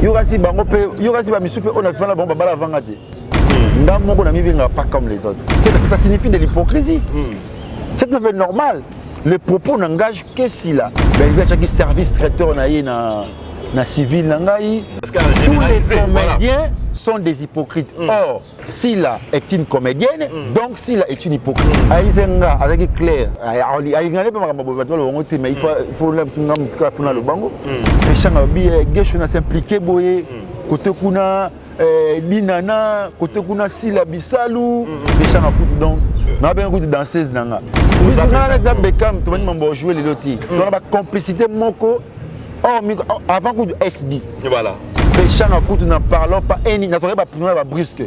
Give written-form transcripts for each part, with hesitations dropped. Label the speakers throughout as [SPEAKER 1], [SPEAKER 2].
[SPEAKER 1] Yorasi bango pe yorasi ba misupe on a fait la bombe bala vangate. Ndamoko na mibenga pas comme les autres. Ça signifie de l'hypocrisie. C'est tout à fait normal. Le propos n'engage que si là. Ben il y a chaque service traiteur na civil nangai. Tous les comédiens sont des hypocrites. Or, Sila est une comédienne, donc Sila est une hypocrite. Aïzenga, avec clair, aïngane pas mais il faut le bango. Les changabi, Geshu n'a s'impliqué boye, côté kuna Linana, côté kuna Sila Bisalou, les changabi donc. N'a bien goûté danseuse nanga. Vous avez dans Beckham, tout le monde m'a joué les lotis. Donc la complicité moko. Avant que SB.
[SPEAKER 2] Voilà.
[SPEAKER 1] Les gens n'en parlent pas, ils n'ont pas brusque.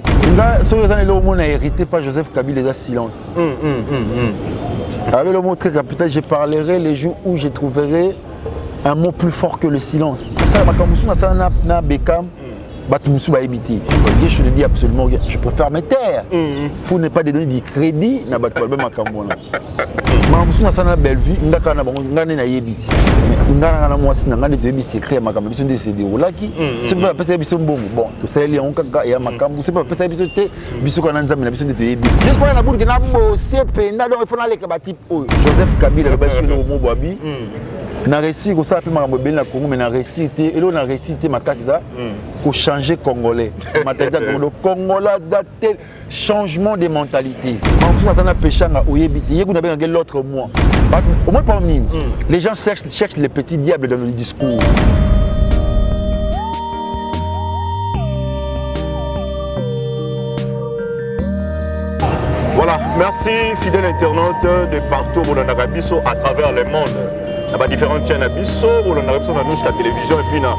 [SPEAKER 1] Si vous avez le mot hérité par Joseph Kabila, il y a silence. Avec le mot très capital, je parlerai les jours où je trouverai un mot plus fort que le silence. Ça, je le dis absolument, je préfère me taire pour ne pas donner du crédit à Batoualbe Makambola. Je suis une belle vie, je suis une belle vie. Je suis secret, je suis décédé. Je suis pas passé à bon. Bon, tout ça, il y a un cas, il y a ma cam, je suis pas passé à bisou, je suis un anzam, je suis décédé. Je suis un abour qui n'a pas CP, n'a donc il faut aller cabatip. Joseph Kabila, le bâtiment au mot Boabi. Na réussi ko ça pe makambo ben na Congo mais na réussi té et là on a réussi té makasi ça ko changer congolais matata le congolais daté changement de mentalité en ça na pechanga oyebiti yego na ben l'autre mois au moins parmi les gens cherchent les petits diables dans le discours.
[SPEAKER 2] Voilà, merci fidèles internautes de partout au Nagabiso à travers le monde. Il y a différentes chaînes à Bisso, où l'on a reçu la télévision et puis na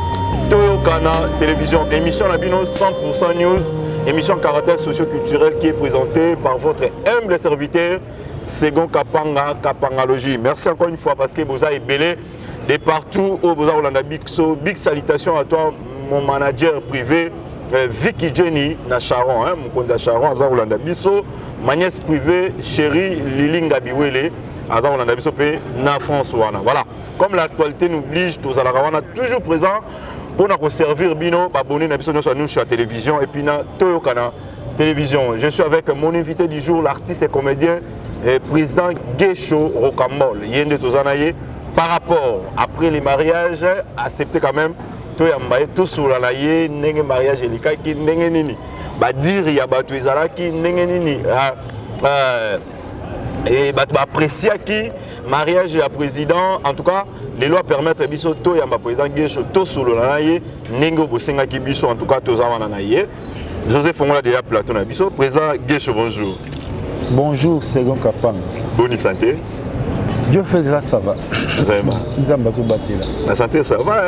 [SPEAKER 2] Toyokana télévision, émission Nabino 100% news, émission caractère socio-culturel qui est présentée par votre humble serviteur Segon Kapanga Kapangalogie. Merci encore une fois parce que vous avez belé de partout où vous avez Bisso. Big salutation à toi, mon manager privé Vicky Jenny na Charon, mon compte Charon, Azarolanda Bisso, ma nièce privée chérie Lilinga Biwele. Na France. Voilà. Comme l'actualité nous oblige, tous à la Rawana toujours présent pour nous servir bino, abonner à nous sur la télévision et puis na Toyokana télévision. Je suis avec mon invité du jour, l'artiste et comédien et président Gesho Rocambole. Yende Tozanaye par rapport après les mariages accepté quand même Toyambaye tout sur la laye nenge mariage elika ki nenge nini. Ba dire ya ba tuizala ki nenge nini. Et apprécier qui mariage à président en tout cas les lois permettent biso to ya président Gesho to solo na ye nengo bosenga ki biso en tout cas to zamana na ye Joseph Fongola déjà plateau na biso président Gesho bonjour.
[SPEAKER 1] Bonjour Segon Kapang.
[SPEAKER 2] Bonne santé.
[SPEAKER 1] Dieu fait grâce, ça va.
[SPEAKER 2] Vraiment.
[SPEAKER 1] La
[SPEAKER 2] santé ça va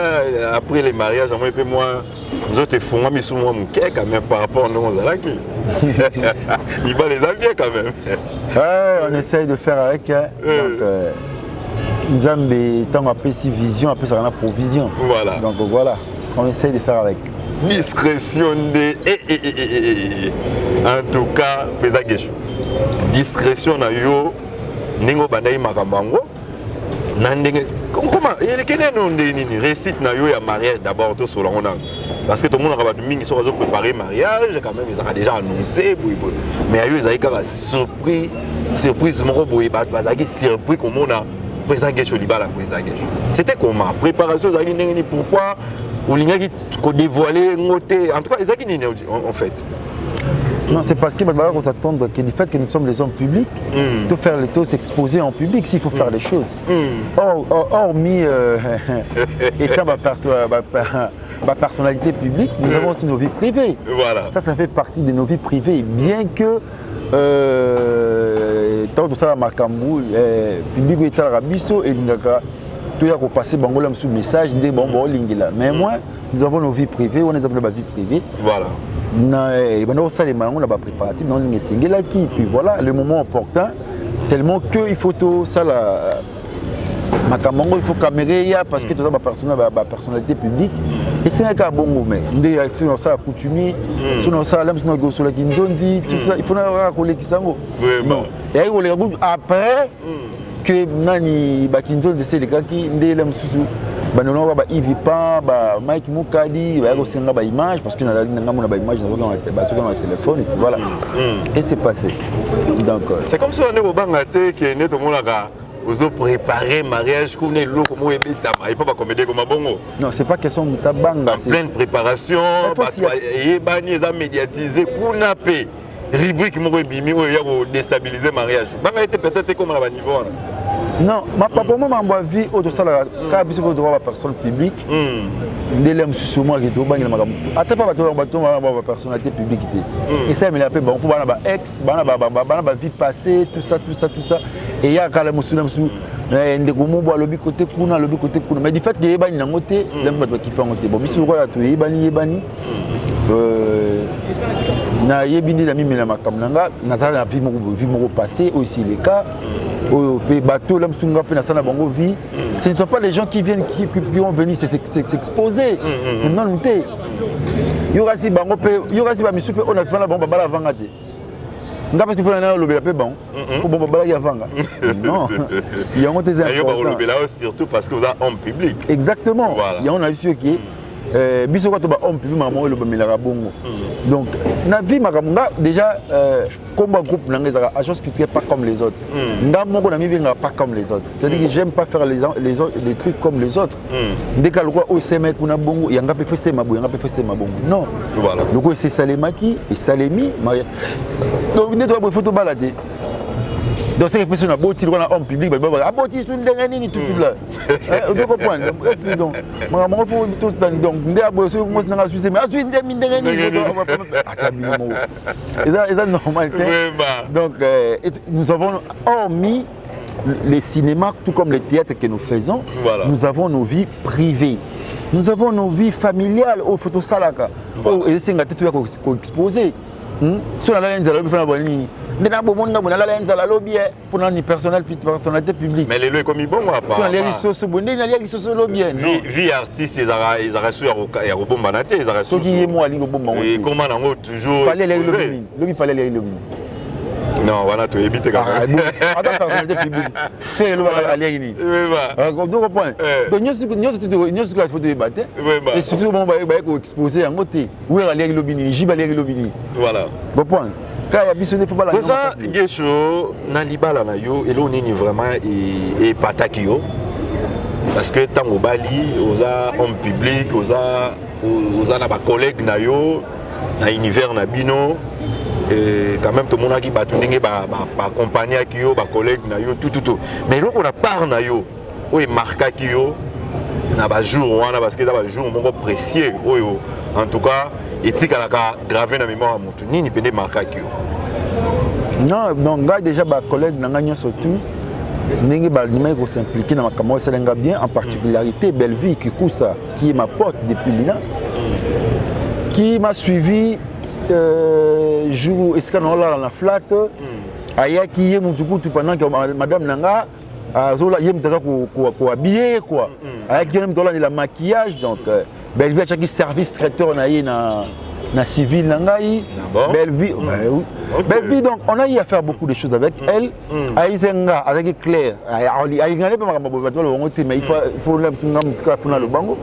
[SPEAKER 2] après les mariages moi et puis moi je te fous moi sous moi mon cœur quand même par rapport à nos alaki. Il va les avier quand même.
[SPEAKER 1] On essaye de faire avec. Donc, Nzambe, tant qu'on appelle si vision, après ça on a provision.
[SPEAKER 2] Voilà.
[SPEAKER 1] Donc voilà, on essaye de faire avec.
[SPEAKER 2] Discrétion de. En tout cas, Président Gesho. Discrétion na yo, ningo bandai makambango. Nandenge. Comment il y a des récite na yo ya mariage d'abord tout sur l'on. Parce que tout le monde a mingi sur préparer mariage quand même ils ont déjà annoncé mais ayo ils ont surprise mon boy bazaki surpris comme on a président Gesho libala président Gesho. C'était comment préparation zaki ndenge pourquoi ou lingaki ko dévoiler ngoté en tout cas ezaki nini en fait.
[SPEAKER 1] Non, c'est parce qu'il faut s'attendre que du fait que nous sommes les hommes publics, de faire les taux s'exposer en public s'il faut faire les choses. Hormis étant ma personnalité publique, nous avons aussi nos vies privées.
[SPEAKER 2] Voilà.
[SPEAKER 1] Ça fait partie de nos vies privées. Bien que tant que ça, ma Cambou, public est à Rabisso et l'Ingaka, tout y a passé Bangolam sous message, des bonbons lingila. Mais moi, nous avons nos vies privées, on est dans ma vie privée.
[SPEAKER 2] Voilà.
[SPEAKER 1] On a préparatif, puis voilà le moment opportun, tellement qu'il faut tout ça la Makamango, il faut camérer parce que tout ça ma personnalité publique et c'est un cas bon mais des actions ça coutumier sur ça là sur go sur la kinzondi tout ça il faut racoler qui ça
[SPEAKER 2] vraiment
[SPEAKER 1] et après que nani bakinzondi c'est les gars qui ndé la msusu bandono ba Yves Pan ba Mike Mukadi ba kosenga ba image parce que na ngamo na ba image na ba téléphone et puis voilà et c'est passé donc
[SPEAKER 2] c'est comme ça on est au bangate qui est net au monaka vous préparer mariage qu'on est là comme ebita il pas comédie comme bongo
[SPEAKER 1] non c'est pas question de tabanga
[SPEAKER 2] c'est pleine préparation et bani za médiatiser kuna pe rubrique mo bimi o ya ko déstabiliser mariage banga était peut-être comme à niveau
[SPEAKER 1] non ma papa moi ma vie auto sala ka biso ko droit ba personne publique ndele msusu moi qui to banga makambo ata pas bato ba personnalité publique et ça me l'appelle bon pour bana ba ex bana ba vie passée tout ça et ya kala musuna msu ndeko mo lobi côté kuna mais du fait que yebani na ngote le bato qui fait ngote bon biso ko la to yebani na yebini na mimi na makamnanga na sala na vie moko passé aussi les cas au bateau là msunga pe na sana bango vie ce ne sont pas les gens qui viennent qui vont venir s'exposer non nté yorasi bango pe yorasi ba misu pe on a fait la bomba bala vanga te ngapa tu fona na lobela pe bon pour bomba bala ya vanga non il y a ngote za
[SPEAKER 2] lobela surtout parce que vous êtes homme public
[SPEAKER 1] exactement il y a on a vu que biso ko to ba homme public maman le bamela bongo donc na vie makamanga déjà combat groupe nanga za agence culturelle pas comme les autres ndamo ko na mibenga pas comme les autres c'est-à-dire que j'aime pas faire les trucs comme les autres ndeka lokwa o sema kuna bongo yanga pe fese mabo yanga pe fese mabongo non
[SPEAKER 2] voilà
[SPEAKER 1] lokwa c'est salemaki et salemi donc ne doit pas photo balader donc c'est que personne a beau na homme public ba boti sun denga nini tout là on comprendre donc maman faut tout donc ndé abo so mo na suisse mais asu ndé mi denga nini atabino mo et ça normal donc nous avons hormis les cinémas tout comme les théâtres que nous faisons nous avons nos vies privées nous avons nos vies familiales au photo salaka et c'est ngate tu ko exposer sur la ligne de la bifana boni ndena bomonga bona la nzala lobby pour une personnalité publique
[SPEAKER 2] mais les comme bon à part
[SPEAKER 1] sur les réseaux sociaux bonne na les réseaux lobby
[SPEAKER 2] vie artiste ils arrêtent sur ya robomba na te ils arrêtent sur
[SPEAKER 1] qui est moi lingo bomba
[SPEAKER 2] et comment nango toujours
[SPEAKER 1] fallait les lobby lui fallait les lobby
[SPEAKER 2] non voilà tu évites quand même
[SPEAKER 1] attends personnalité publique fait le aller ni donc point donc nous tout faut débattre et surtout bon ba ko exposer en côté où aller lobby ni jiba aller lobby
[SPEAKER 2] voilà
[SPEAKER 1] bon point kaya biso ne faut pas la
[SPEAKER 2] ça gesho na libala na yo elo nini vraiment et pataki yo parce que tango bali oza homme public oza na ba collègue na yo na univers na bino et quand même tout monde qui batu ndenge ba accompagner ki yo ba collègue na yo tout mais loko na part na yo o e marka ki yo na ba jour wana parce que ça ba jour moko précieux oyo en tout cas etikalaka gravé na mémoire mutu nini pende marka ki yo
[SPEAKER 1] non donc gars déjà ba collègue nanga nyonso tout ndenge ba ndima ko s'impliquer na makambo selenga bien en particularité Belleville Kikusa qui est ma pote depuis Lina qui m'a suivi jour escano là la flat aya qui est mutukutu pendant que madame nanga azola yem taka ko habiller quoi aya qui aime dola la maquillage donc Belleville a qui service traiteur na civil nangai Belleville Belleville donc on a eu à faire beaucoup de choses avec elle aizenga avec Claire aingane pas makambo bato le bongo mais il faut le le bango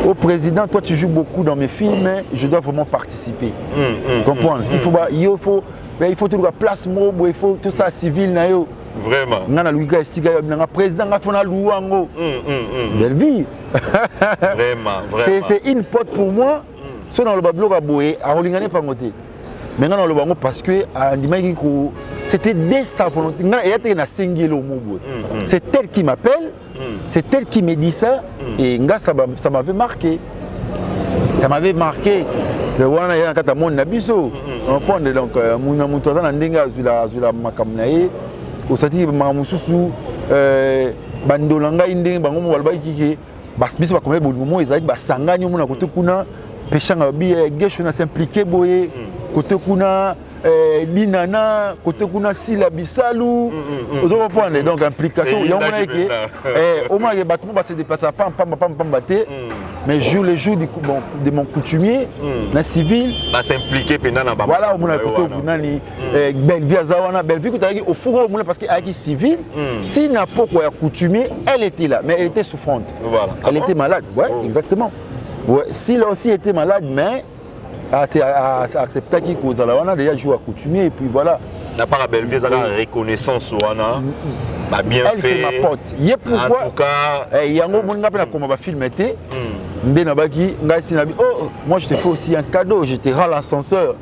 [SPEAKER 1] au président toi tu joues beaucoup dans mes films mais je dois vraiment participer comprendre il faut tout la place mobo il faut tout ça civil na yo
[SPEAKER 2] vraiment
[SPEAKER 1] ngana luika esika na président nga fona luango Belleville vraiment c'est une pote pour moi so dans le bablo ka boye a rolingane pas ngoté maintenant dans le bango parce que andimaki ko c'était dès sa volonté ngana yate na sengelo mobo c'est elle qui m'appelle c'est elle qui me dit ça et nga ça m'avait marqué le wana ya kata mon na biso on prend donc muna muto na ndinga azula makamna ye osati mamususu bandolanga ndenge bango mo balba kike bas biso bakomé bolimo ezali basangani mona kote kuna peshanga bi gesho na s'impliquer boye kote kuna linana kote kuna sila bisalu ozo comprendre donc implication ya mona ke au moins les battements se déplacer pam te mais le jour de mon coutumier, na civil,
[SPEAKER 2] va s'impliquer pendant la
[SPEAKER 1] voilà, on a plutôt Bellevue Azawana, Bellevue au four parce qu'elle est civile. Si n'a pas quoi coutumier, elle était là, mais elle était souffrante.
[SPEAKER 2] Voilà.
[SPEAKER 1] Elle était malade, ouais, exactement. Ouais, s'il a aussi été malade, mais c'est accepté qu'il cause la on a déjà joué à coutumier et puis voilà.
[SPEAKER 2] N'a pas la Bellevue, ça a reconnaissance ouana. Bah bien
[SPEAKER 1] elle,
[SPEAKER 2] fait.
[SPEAKER 1] c'est ma pote. Il y a pourquoi.
[SPEAKER 2] En tout cas,
[SPEAKER 1] il y a un moment comment on va filmer. Oh, moi je te fais aussi un cadeau, je te rends l'ascenseur.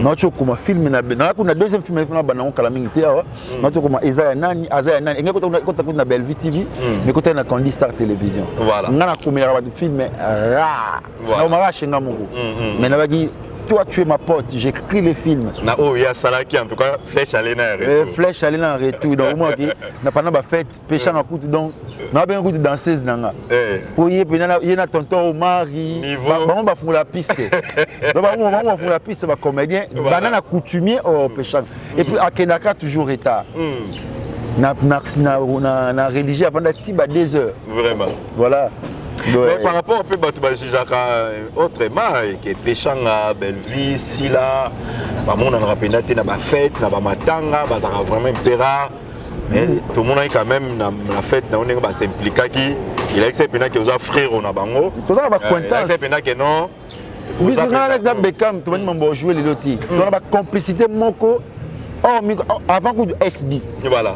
[SPEAKER 1] Non, tu comment film na deuxième film na banana calamité ah. Non, tu comment Isaiah Nani, et quand tu na Bellevue TV, mais quand tu na Candy Star Télévision.
[SPEAKER 2] Voilà.
[SPEAKER 1] On a comme il film ra. Na marache ngamungu. Mais na bagi toi tu es ma pote, j'écris les films.
[SPEAKER 2] Na oh il y a Salaki en tout cas flèche à l'énergie.
[SPEAKER 1] Flèche à l'énergie en retour. Donc moi qui n'a pas na fête, péchant en coupe donc na bien goût danseuse nanga. Pour y a tonton Omari, on va pour la piste. Donc on va pour la piste va comédien, banana coutumier au péchant. Et puis à Kenaka toujours retard. Na religieux avant d'être 2 heures.
[SPEAKER 2] Vraiment.
[SPEAKER 1] Voilà.
[SPEAKER 2] Donc, par rapport un peu autrement, que péchant à Bellevue, si là, on a rappelé na fête, na matanga, ça sera vraiment impératif. Mais tout le monde est quand même dans la fête, on est s'impliquer qui il a accepté que vous avez frère on a bango.
[SPEAKER 1] Tout ça va content.
[SPEAKER 2] Il a accepté que non.
[SPEAKER 1] Vous avez dans Beckham, tout le monde va jouer les lotis. Donc la complicité moko avant que SB.
[SPEAKER 2] Voilà.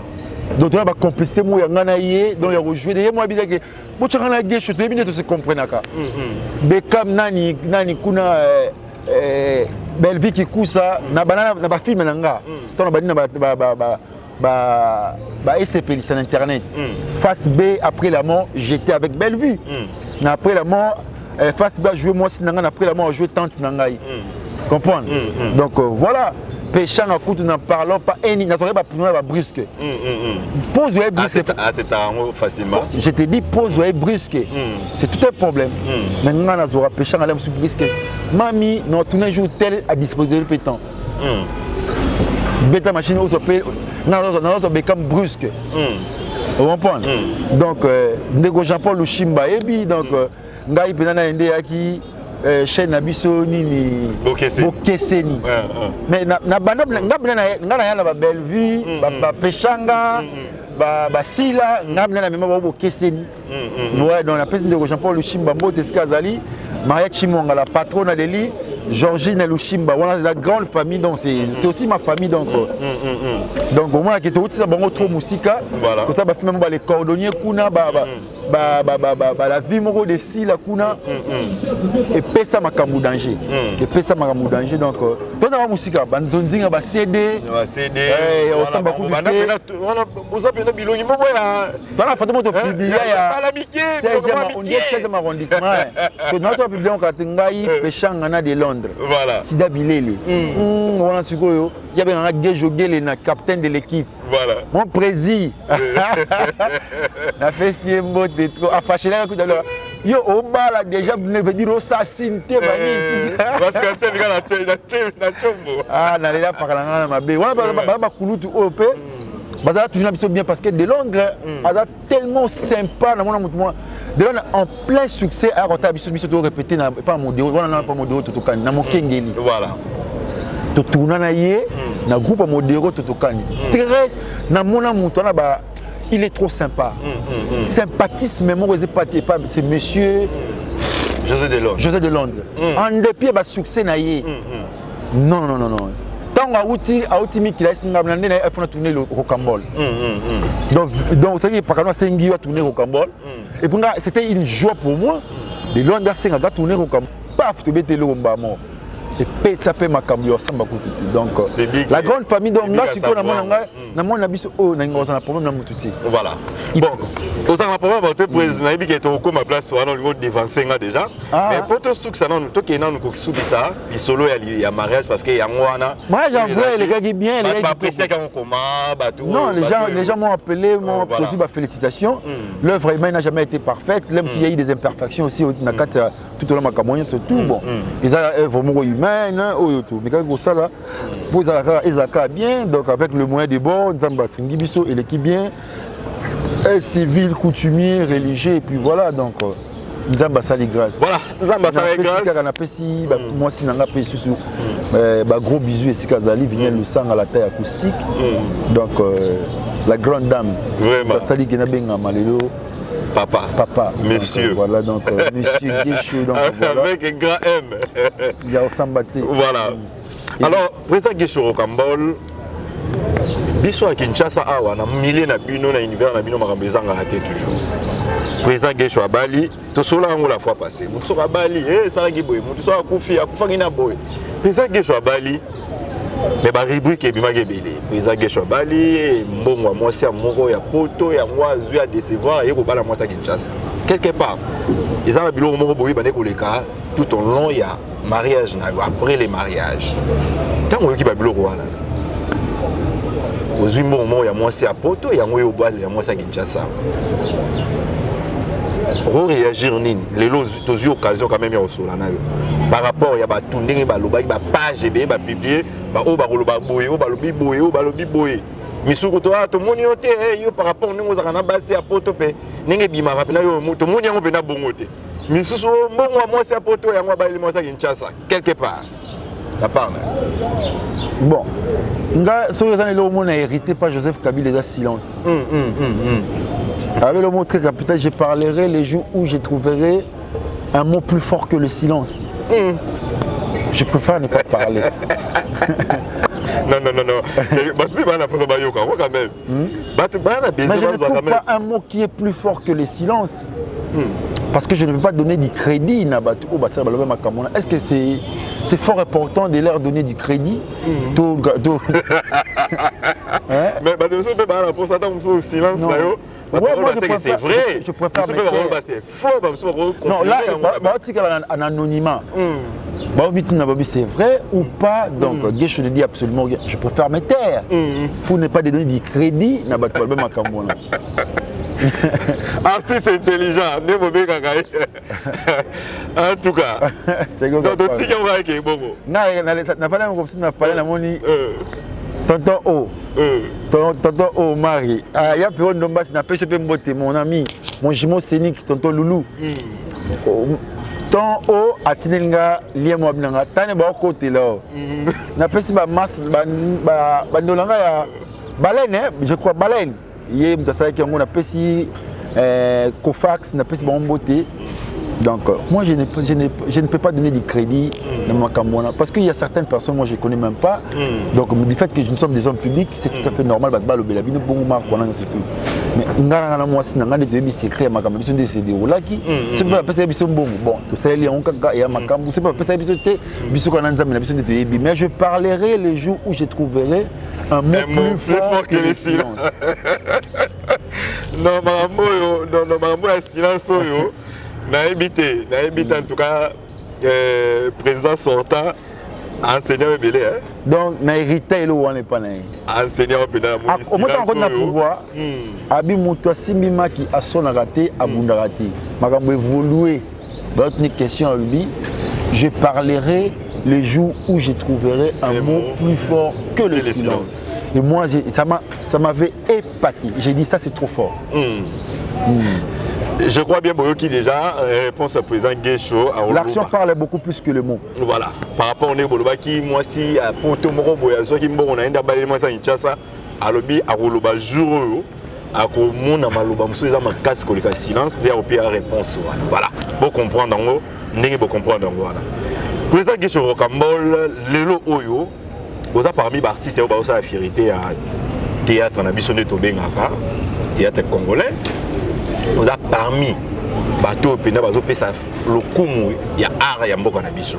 [SPEAKER 1] Donc on a complicité mo yangana yé donc il a joué des moi bien que vous tu kana gay chute bien de se comprendre ka. Beckham nani kuna Bellevue qui cousa na banana na ba film nanga. Donc na SCP sur internet. Face B après la mort, j'étais avec Bellevue. Après la mort, face B a joué moi Sinanga, après la mort a joué Tante Nangaï. Comprendre? Donc voilà. Péchant à coup, nous n'en parlons pas. Et nous n'avons pas brusque. Pose-le brusque.
[SPEAKER 2] C'est un mot facilement.
[SPEAKER 1] Je te dis, pose-le brusque. C'est tout un problème. Maintenant, nous avons péchant à l'âme sous brusque. Mamie, nous avons un jour tel à disposer le pétant. Bêta machine, nous avons become brusque. Vous comprenez? Donc, nous Jean-Paul Lushimba, et puis, donc, nous avons chaîne Nabiso Nini Bokeseni. Mais na Bellevue, Pechanga, Sila, na même Bokeseni. Ouais, donc la personne de Jean-Paul Lushimba, Mboteskazali, Maria Chimonga, la patronne d'Eli, Georgine Lushimba, voilà la grande famille, donc c'est aussi ma famille donc. Donc au moins qui était aussi bon trop musique, tout ça va faire même les cordonniers kuna la vie moro de Sila kuna et pesa makambu danger. Et pesa makambu danger donc tout la musique bandondinga ba CD, on s'en beaucoup on a bien bilongi moko ya. Dans la photo moto publié ya 16e arrondissement. Que notre publié on katengai pechanga na de Londres.
[SPEAKER 2] Voilà.
[SPEAKER 1] Sida Bilele. On a su quoi il y avait un gars joué le capitaine de l'équipe.
[SPEAKER 2] Voilà.
[SPEAKER 1] Mon président. La fait si mot de trop affaché là coup alors. Yo au bas là déjà vous veut dire assassin te bani.
[SPEAKER 2] Parce que tel gars la chombo.
[SPEAKER 1] Ah na là par là ma bé. Voilà ba kulutu OP. Bazala toujours l'habitude bien parce que de Londres, Bazala tellement sympa dans mon moi. De Londres en plein succès à Rota Biso to répéter na pas modéro, voilà pas modéro totokani na mokengeli. Voilà. To tourna na yé na groupe modéro totokani. Très na mona muto na ba il est trop sympa. Sympathisme même pas c'est monsieur
[SPEAKER 2] José de Londres.
[SPEAKER 1] José de Londres. En dépit ba succès na yé. Non. Tant à Outimi qui a tourné le rocambole. Donc c'est pas quand on a tourné le rocambole. Et puis c'était une joie pour moi. De Londres a tourné le rocambole. Paf, tu bêtes le romba mort. Et ça fait ma camion ça m'a coûté. Donc la grande famille donc là c'est quoi na mon abiso oh na ngoza na problème na mututi.
[SPEAKER 2] Voilà. Bon, aux a problème votre président ibi qui est au ma place on a devancer déjà. Mais pour tout ce que ça non to qui na ko subisa bi solo ya mariage parce que ya ngwana.
[SPEAKER 1] Moi j'envoie les gars qui bien les gars
[SPEAKER 2] apprécier quand on comment bateau.
[SPEAKER 1] Non, les gens m'ont appelé m'ont posé ma félicitation. L'œuvre humaine n'a jamais été parfaite, même s'il y a eu des imperfections aussi na carte tout au long ma camoyen c'est tout bon. Ils ont œuvre humaine mais quand ça là pour Ezaka bien donc avec le moyen de bord Nzamba Sungibiso et l'équipe bien civil coutumier religieux et puis voilà donc Nzamba sali grâce.
[SPEAKER 2] Voilà, Nzamba sali grâce.
[SPEAKER 1] On appelle si moi si nanga pe sous gros bisous et si Kazali venait le sang à la taille acoustique. Donc la grande dame.
[SPEAKER 2] Vraiment.
[SPEAKER 1] Sali gena benga malelo. Papa.
[SPEAKER 2] Monsieur.
[SPEAKER 1] Donc, voilà donc monsieur Guécho donc
[SPEAKER 2] voilà. Avec un grand M.
[SPEAKER 1] Il y a Osambate.
[SPEAKER 2] Voilà. Alors, président Guécho Kambol biso à Kinshasa awa na milliers na bino na univers na bino makambezanga raté toujours. Président Guécho Abali, to sola ngo la fois passée. Mutu Abali, ça la giboy, mutu so akufi na boy. Président Guécho Abali, mais ba rubrique ebima gebele. Président Guécho Abali, mbongo moi si amoko ya poto ya mwazu ya décevoir et ko bala moi ta Kinshasa. Quelque part, ils ont bilo moko boyi bane ko leka tout au long il y a mariage na après les mariages. Tant ki ba bilo ko wana. Aux moments il y a moi c'est à poto et yango yo bala ya moi ça Kinshasa. Réagir nini les deux occasions quand même ya osola na yo par rapport il y a ba tourner ba loba ba page be ba publier ba o ba loba boye o ba lobi boye o ba lobi boye misuko to to moni ote yo par rapport ningo za na basi ya poto pe ninge bima rapena yo to moni yango pe na bongo te misuso mbongo moi c'est à poto yango ba ile moi ça Kinshasa quelque part la part
[SPEAKER 1] bon nga so yo le mot na hérité par Joseph Kabila des silence. Avec le mot très capital, je parlerai les jours où je trouverai un mot plus fort que le silence. Je préfère ne pas parler.
[SPEAKER 2] Non. Mais
[SPEAKER 1] je ne trouve pas un mot qui est plus fort que le silence. Parce que je ne veux pas donner du crédit. Est-ce que c'est fort important de leur donner du crédit?
[SPEAKER 2] Mais silence.
[SPEAKER 1] Ouais, moi je préfère,
[SPEAKER 2] c'est vrai.
[SPEAKER 1] Je préfère
[SPEAKER 2] c'est faux.
[SPEAKER 1] Non, là, en anonymat. C'est vrai ou pas. Donc, je le dis absolument, je préfère me taire pour ne pas donner du crédit.
[SPEAKER 2] Artiste intelligent, en tout cas. C'est comme
[SPEAKER 1] Tonton O. Tonton O, Marie. Il y a Péron Dombas, n'a pas chopé mon ami, mon jumeau scénique, Tonton Loulou. Tonton O, a Tinenga, Liam Wabnanga, Tane Bao côté là. N'a pas si ma masse, Bandolanga, baleine, je crois baleine. Hier, on a pas si Kofax, n'a pas si bon beauté. Donc, moi, je ne peux pas donner du crédit dans ma Cameroun parce qu'il y a certaines personnes, moi, je ne connais même pas. Donc, du fait que nous sommes des hommes publics, c'est tout à fait normal. Mais moi, si on a des secrets, ma Cameroun, c'est des roulaki. C'est pas parce que c'est bon. Bon, tout ça, il y a un cas, il y a ma Cameroun. C'est pas parce que c'est mais je parlerai les jours où je trouverai un mot plus fort que le silence.
[SPEAKER 2] Non, maman, silence. Naïbité en tout cas, président sortant, enseignant belé.
[SPEAKER 1] Donc, naïrité, il n'est pas naïf.
[SPEAKER 2] Enseignant belé.
[SPEAKER 1] Au moins, on a pouvoir. Abi Moutoua Simima qui a son raté, a raté. Magambo évolué. Votre question à lui, je parlerai les jours où je trouverai un mot plus fort que le silence. Et moi, ça m'avait épaté. J'ai dit ça, c'est trop fort.
[SPEAKER 2] Je crois bien Boyoki déjà réponse au président Guécho.
[SPEAKER 1] L'action parle beaucoup plus que le mot.
[SPEAKER 2] Voilà. Par rapport au Neboloba qui moi si à Porto Moro Boyazo qui bon on a un d'abalé moi ça Kinshasa à lobi à Roloba jour à mon na maloba muso za makasi kolika silence derrière au pire réponse voilà. Pour comprendre en haut, n'est pas comprendre voilà. Président Guécho Rokambol lelo oyo oza parmi les artistes et la fierté à théâtre na biso neto bengaka théâtre congolais. Nous avons parmi les bateaux qui ont fait le coup, il y a art et mboka na biso.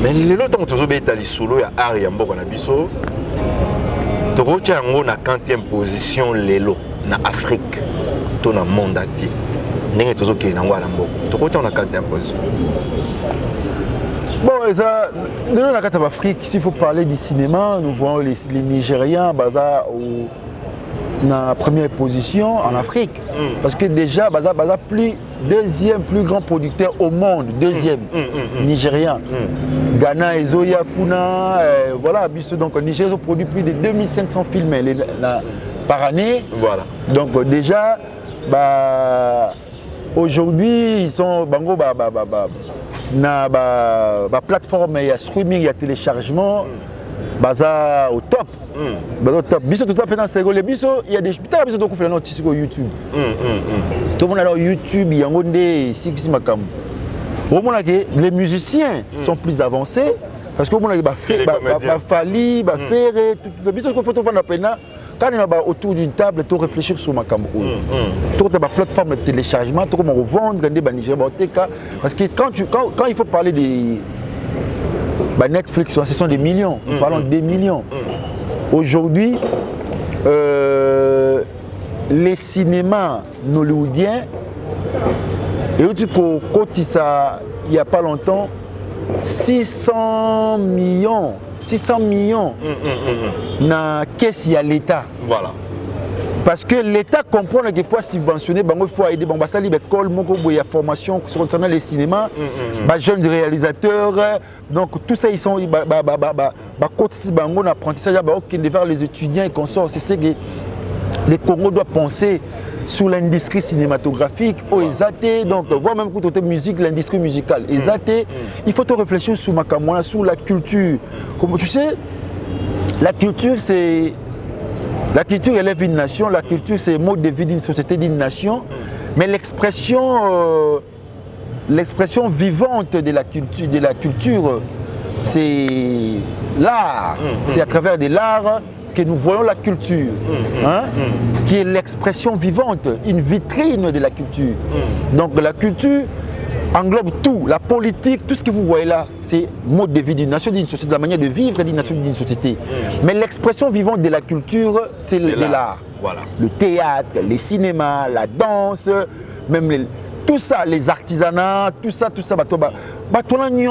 [SPEAKER 2] Mais les autres ont toujours été solo, il y a art et mboka na biso. Toko tchango na 40e position lelo na Afrique, to na monde entier. N'est toujours qui na ngwa mboka. Toko tchango na 40e position.
[SPEAKER 1] Bon, ça, dans la carte d'Afrique, s'il faut parler du cinéma, nous voyons les Nigériens Baza ou na première position en Afrique. Parce que déjà, Baza deuxième plus grand producteur au monde, deuxième nigérien. Ghana et Zoya Puna, voilà, donc Nigeria produit plus de 2500 films par année.
[SPEAKER 2] Voilà.
[SPEAKER 1] Donc déjà, aujourd'hui ils sont bango na plateforme ya streaming ya téléchargement baza au top. Baza au top. Biso tout à fait dans ce les biso il y a des putain biso donc faire notre sur YouTube. Tout le monde alors YouTube yango ndé six makam. Au moins que les musiciens sont plus avancés parce que au moins ba fali ba faire tout biso ko photo vendre pena quand on est autour d'une table, tu réfléchir sur ma caméra. Tu as une plateforme de téléchargement, tu as revendre des Nigériens. Parce que quand il faut parler de Netflix, ce sont des millions. Nous parlons des millions. Aujourd'hui, les cinémas hollywoodiens, et tu côté ça il n'y a pas longtemps, 600 millions na caisse ya l'État.
[SPEAKER 2] Voilà.
[SPEAKER 1] Parce que l'État comprend qu'il faut subventionner, il faut aider, il faut l'école, il y a formation concernant les cinémas, les jeunes réalisateurs. Donc tout ça, ils sont apprentissage vers les étudiants et consorts. C'est ce que le Congo doit penser sur l'industrie cinématographique, aux ESAT, donc voir même côté musique, l'industrie musicale. ESAT, il faut réfléchir sur Makamwa, sur la culture. Comme tu sais, la culture élève une nation, la culture c'est le mode de vie d'une société, d'une nation, mais l'expression vivante de la culture, c'est l'art. C'est à travers de l'art que nous voyons la culture, qui est l'expression vivante, une vitrine de la culture. Donc la culture englobe tout, la politique, tout ce que vous voyez là, c'est le mode de vie d'une nation, d'une société, la manière de vivre d'une nation, d'une société. Mais l'expression vivante de la culture, c'est l'art.
[SPEAKER 2] Voilà.
[SPEAKER 1] Le théâtre, les cinémas, la danse, même tout ça, les artisanats, tout ça,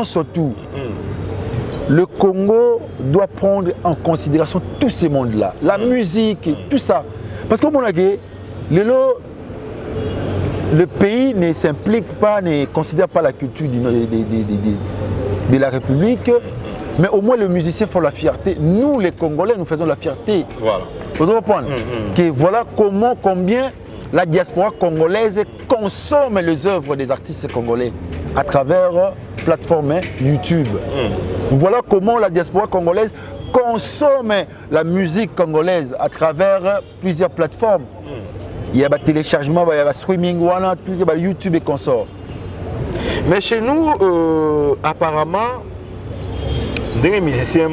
[SPEAKER 1] surtout. Le Congo doit prendre en considération tous ces mondes-là, la musique, tout ça. Parce que le pays ne s'implique pas, ne considère pas la culture de la République, mais au moins les musiciens font la fierté. Nous, les Congolais, nous faisons la fierté.
[SPEAKER 2] Voilà.
[SPEAKER 1] Vous comprenez que voilà combien la diaspora congolaise consomme les œuvres des artistes congolais à travers la plateforme YouTube. Voilà comment la diaspora congolaise consomme la musique congolaise à travers plusieurs plateformes. Il y a des téléchargements, il y a des streaming, il y a YouTube et consorts.
[SPEAKER 2] Mais chez nous, apparemment, des musiciens,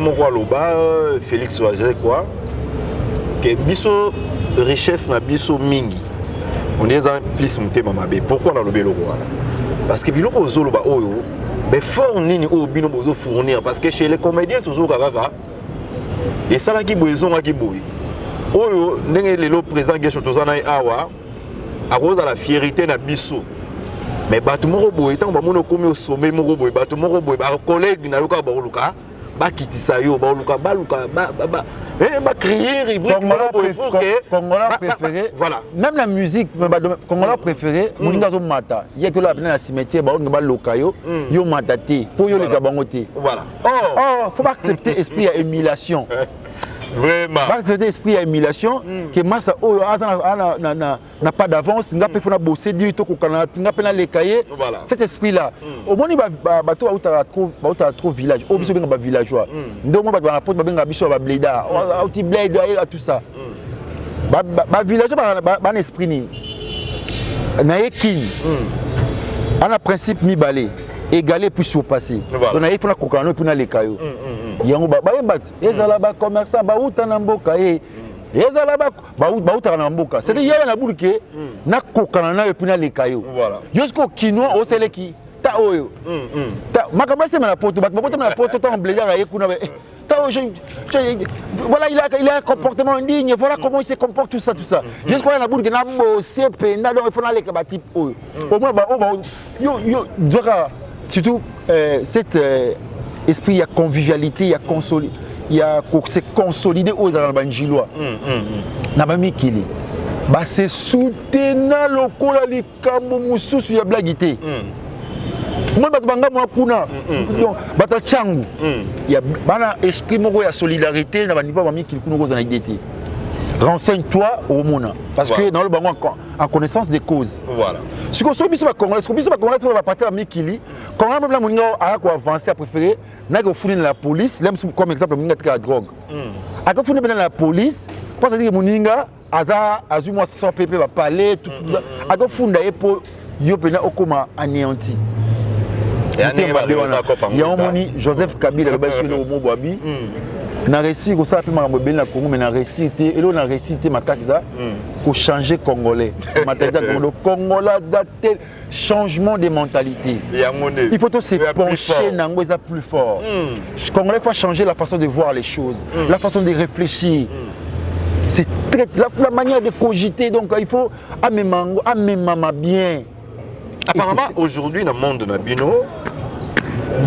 [SPEAKER 2] Félix Ouaget, quoi, que biso richesse na biso mingi. On est en plus monté mamabe. Pourquoi on a le bélo? Parce que biloko zolo ba oyo, mais fort nini o bino bozo fournir parce que chez les comédiens toujours kaka et ça là qui besoin qui boy. Oyo ndenge lelo présent gesho tozana awa à cause de la fierté na biso. Mais bato moko boy tant ba mono komi au sommet moko boy bato moko boy ba collègue na yoka ba luka ba kitisa yo ba luka ba ba crier
[SPEAKER 1] Congolais préféré.
[SPEAKER 2] Voilà.
[SPEAKER 1] Même la musique, Congolais préféré, Moninga Mata. Il y a que là, dans la cimetière, il y a lokayo, yo matati, pour yo les gabangoté.
[SPEAKER 2] Voilà.
[SPEAKER 1] Oh, faut pas accepter l'esprit à émulation.
[SPEAKER 2] Vraiment.
[SPEAKER 1] Parce que l'esprit à émulation, que massa n'a pas d'avance, n'a pas fait bosser du tout n'a pas les cahiers. Cet esprit-là. Au moins il va trop village, au besoin de villageois. Donc on va la porte va biso va bleda, outil bled tout ça. Ba villageois ba esprit ni. Na yekin. On a principe mi balé. Égaler puis surpasser. Donc il faut la kokano puis na les cailloux. Yango ba bat ezala ba commerçant ba uta na mboka ezala ba uta na mboka c'est dire yala na buluke na kokana na puis na les cailloux. Voilà. Jusqu'au kinois au seleki ta oyo. Ta makaba c'est na poto bat na poto ta embléja ya kuna voilà il a un comportement indigne, voilà comment il se comporte tout ça. Jusqu'à la boule que na bossé penda donc il faut na les type oyo. Au moins yo surtout cet esprit, il y a convivialité, il y a c'est consolidé aux Arabanjilois. Nabami Kili. C'est soutenir le cola les kamoussous sur la blaguité. Moi, il y a un esprit de solidarité dans le niveau de la renseigne-toi au monde. Parce
[SPEAKER 2] Voilà.
[SPEAKER 1] que dans le banc, en connaissance des causes.
[SPEAKER 2] Voilà.
[SPEAKER 1] Si on a Congolais, va partir à Mikili, quand on a avancé à préférer, on a fouillé la police, comme exemple, on a la drogue. On a fouillé la police, parce que Moninga, Azu, moi, sans pépé, va parler, tout. On a fouillé pour Yopena Okoma anéanti. Il y a un moni Joseph Kabila, le Homo Boabi. Na réussi ko ça pe ma mbele na Congo mais na réussi et là on a réussi ma kasi ça pour changer congolais. Le Congolais daté changement de mentalité. Il faut se pencher dans les plus fort. Le Congolais faut changer la façon de voir les choses, la façon de réfléchir. C'est très la manière de cogiter donc il faut amemama bien.
[SPEAKER 2] Apparemment aujourd'hui dans le monde de Nabino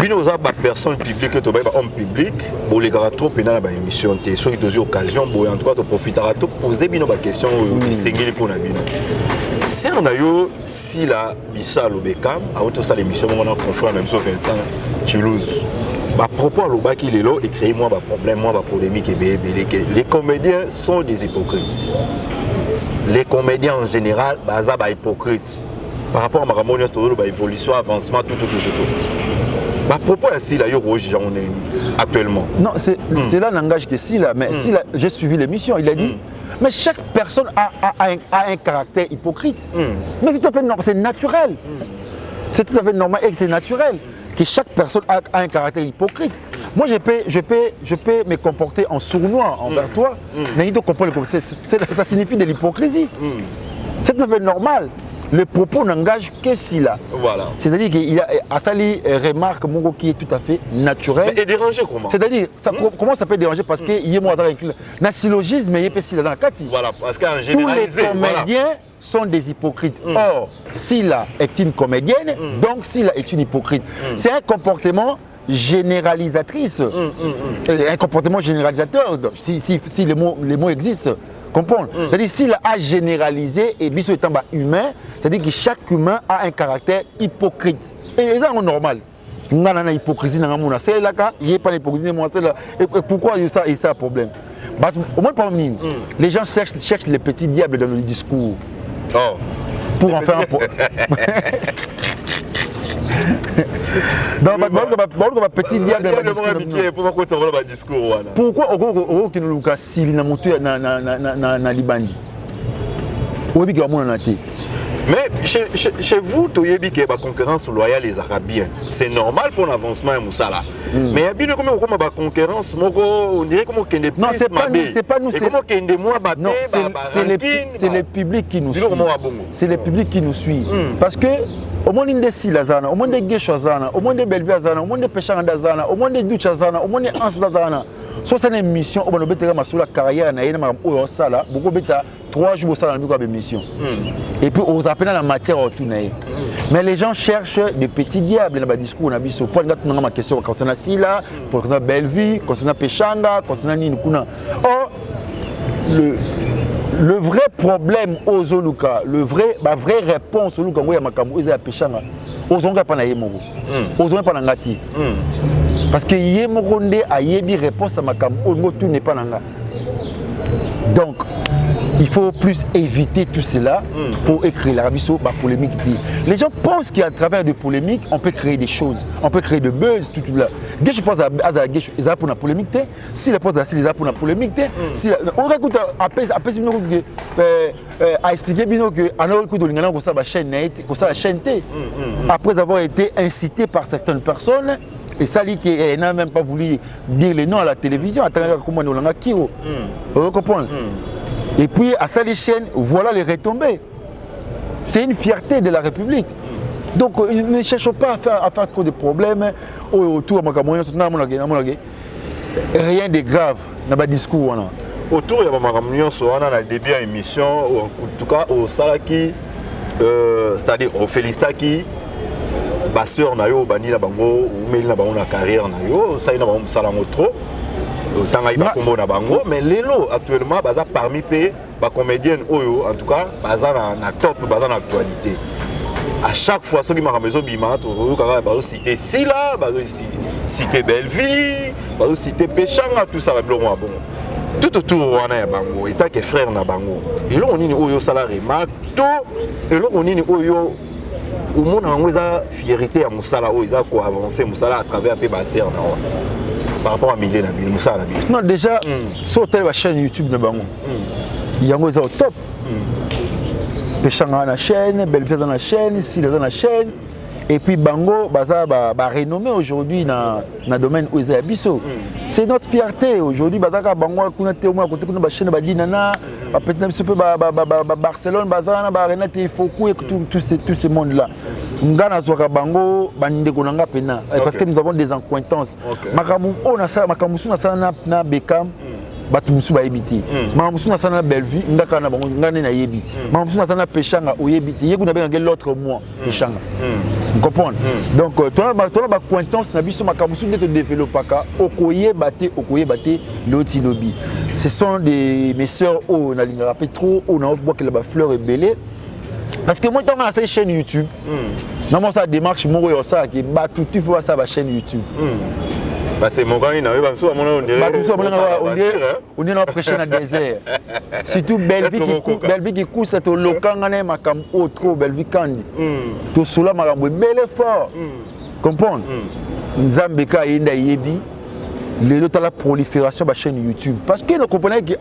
[SPEAKER 2] Bino za ba personne publique to ba homme public bo les gars trop pendant la émission té so deux occasions bo en tout cas to profitera to poser bino ba question sengeli pour na bino c'est on a yo si la bisa lobeka a auto ça l'émission on a confrère même sauf Vincent Toulouse ba propos loba qui lelo et créer moi ba problème moi ba polémique et les comédiens sont des hypocrites. Les comédiens en général baza ba hypocrites par rapport à ma ramonio to ba évolution avancement tout. À propos de si là, actuellement.
[SPEAKER 1] Non, c'est là n'engage que si là, mais si là, j'ai suivi l'émission, il a dit, mais chaque personne a un caractère hypocrite. Mais c'est tout à fait normal, c'est naturel. C'est tout à fait normal et c'est naturel que chaque personne a un caractère hypocrite. Moi, je peux me comporter en sournois envers toi, mais il faut comprendre ça signifie de l'hypocrisie. C'est tout à fait normal. Le propos n'engage que si là.
[SPEAKER 2] Voilà.
[SPEAKER 1] C'est-à-dire qu'il a Asali remarque Mongo qui est tout à fait naturel.
[SPEAKER 2] Mais et déranger comment?
[SPEAKER 1] C'est-à-dire, comment ça peut déranger? Parce qu'il y a moi dans le syllogisme, mais il y a pas si là dans la Kati.
[SPEAKER 2] Voilà, parce qu'en
[SPEAKER 1] tous les comédiens sont des hypocrites. Or, Sila est une comédienne, donc Sila est une hypocrite. C'est un comportement généralisatrice. Un comportement généralisateur, si les mots existent. Comprendre. C'est-à-dire s'il a généralisé et biso étant humain, c'est-à-dire que chaque humain a un caractère hypocrite. Et c'est normal. On a une hypocrisie dans le monde. C'est là qu'il n'y a pas d'hypocrisie dans le monde. Et pourquoi il y a ça problème? Au moins, les gens cherchent les petits diables dans le discours.
[SPEAKER 2] Oh.
[SPEAKER 1] Pour en faire un peu. Donc, petit diable dans le discours. Pourquoi on a Sili na moto na Libandi?
[SPEAKER 2] Mais chez vous, tu as dit qu'il y a une concurrence loyale les Arabiens. C'est normal pour l'avancement de Moussala. Mais il y a une concurrence, on dirait comme qu'il y a des
[SPEAKER 1] non, c'est pas nous. C'est le public qui nous suit. C'est le public qui nous suit. Parce que au moins de Silazana, au moins de Geshazana, au moins de Belviazana, au moins de Pechandazana, au moins de Duchazana, au moins de Ansazana. So c'est une émission, on a sur la carrière, on a sala, beaucoup de 3 jours dans la émission. Et puis on appelle la matière autour. Mais les gens cherchent des petits diables dans le discours. On a vu ce point de ma question concernant Sila, concernant Belleville, concernant Pechanga, concernant Ninukuna. Or, le vrai problème aux Zoluka, la vraie réponse aux Zoluka, c'est la Pechanga. Aux Zoluka, pas na Yemoro. Aux Zoluka, pas na Ngati. Parce que Yemoronde a yebi réponse à ma cam, tout n'est pas nanga. Donc, il faut plus éviter tout cela pour écrire la polémique. Les gens pensent qu'à travers des polémiques, on peut créer des choses, on peut créer de buzz, tout là. Dès que je pense à la pour la polémique, si la pose à la pour la polémique, on écoute à expliquer bien que la chaîne après avoir été incité par certaines personnes. Et ça dit qu'il n'a même pas voulu dire les noms à la télévision. Comment on a Kiro. Vous comprenez? Et puis à sa chaîne, voilà les retombées. C'est une fierté de la République. Donc ne cherchons pas à faire trop de problèmes autour de rien de grave dans le discours.
[SPEAKER 2] Autour de ma début de l'émission, en tout cas au Salaki, c'est-à-dire au Félistaki. Basseur na yo bani la bango ou meli na bango na carrière na yo ça ina bango sala trop tanga iba kombo na bango mais lelo actuellement baza parmi pe ba comédienne oyo en tout cas baza na top baza na actualité à chaque fois ceux qui m'a maison bima to kaka bazo citer Sila bazo citer Belleville bazo citer Pechanga tout ça va blo bon tout autour wana ya bango état que frère na bango eloko nini oyo sala remarque to eloko nini oyo omona yango eza fierté ya mosala oyo eza ko avancer mosala à travers pe ba sœur na par rapport à milieu na bino mosala na bino
[SPEAKER 1] non déjà sur telle chaîne YouTube na bango yango eza au top pechanga na chaîne Bellevue dans la chaîne Sila dans la chaîne et puis bango baza ba renommé aujourd'hui na domaine où eza biso c'est notre fierté aujourd'hui bazaka bango kuna te moi côté kuna ba chaîne ba dinana ba peut-être un peu ba Barcelone baza na ba Renate Fokou et tous ces mondes là ngana zoka bango bandeko nanga pena parce que nous avons des acquaintances makamu on a ça makamu suna sana na Beckham batu musu ba ebiti makamu suna sana Bellevue ngaka na bango ngane na yebi makamu suna sana pechanga oyebiti yeku na benga l'autre mois pechanga vous comprenez donc toi ba acquaintance na biso makamu suna te développaka okoye baté l'autre lobby ce sont des mes sœurs au na lingara trop on a bois que la fleur est belle parce que moi dans ma chaîne YouTube non moi ça démarche moi ça qui bat tout tu vois ça ma chaîne YouTube
[SPEAKER 2] parce que mon gars il n'avait pas besoin
[SPEAKER 1] on est dans prêcher dans désert surtout Bellevue qui coule cette lokanga na makam o trop Bellevue kandi to sola makambo bel effort comprendre nzambe ka yenda yebi les autres la prolifération de la chaîne YouTube parce que nous comprenons que